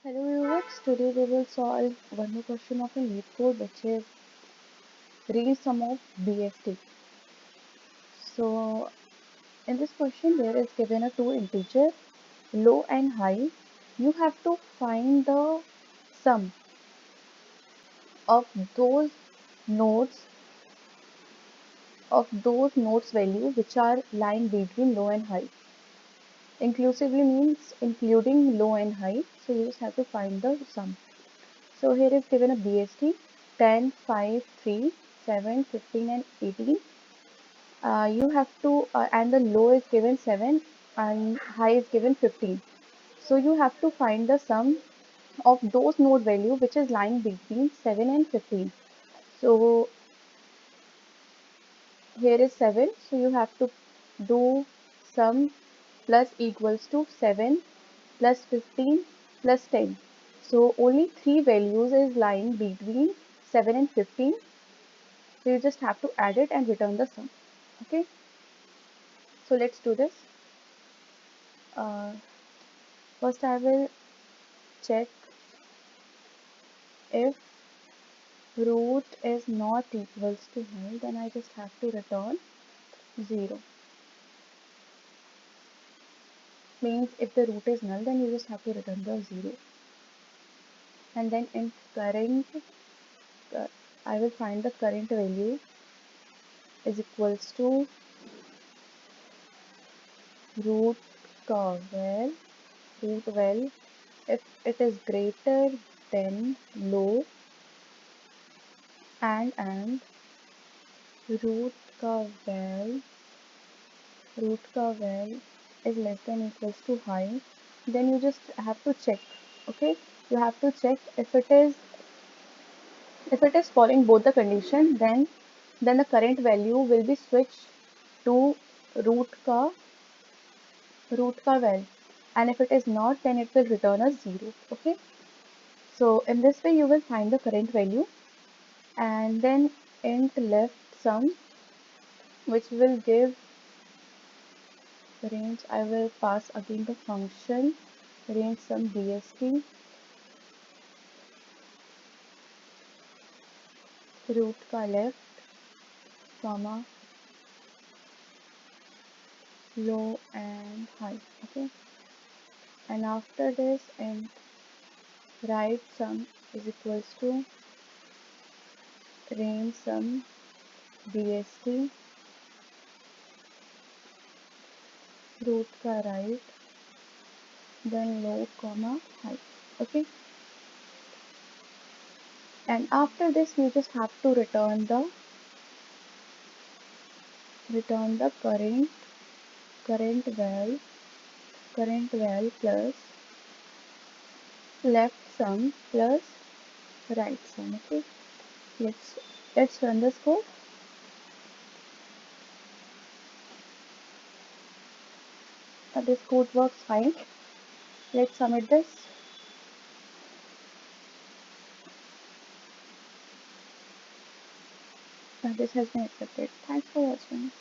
Hello viewers, today we will solve one more question of a LeetCode which is real sum of BST. So in this question there is given a two integer low and high. You have to find the sum of those nodes value which are lying between low and high. Inclusively means including low and high. So you just have to find the sum. So here is given a BST 10, 5, 3, 7, 15 and 18. You have to and the low is given 7 and high is given 15. So you have to find the sum of those node value which is lying between 7 and 15. So here is 7, so you have to do sum plus equals to 7 plus 15 plus 10. So only three values is lying between 7 and 15. So you just have to add it and return the sum. Okay, so let's do this. First I will check if root is not equals to null, then I just have to return 0. Means if the root is null, then you just have to return the 0. And then in current, I will find the current value is equals to root val, if it is greater than low and root val is less than equals to high, then you just have to check. Okay, you have to check if it is following both the condition, then the current value will be switched to root val, and if it is not, then it will return a 0. Okay, so in this way you will find the current value, and then int left sum, which will give range. I will pass again the function range sum BST root ka left comma low and high. Okay, and after this int right sum is equals to range sum BST root ka right then low comma high. Okay, and after this you just have to return the current val plus left sum plus right sum. Okay, let's run this code. This code works fine. Let's submit this. This has been accepted. Thanks for watching.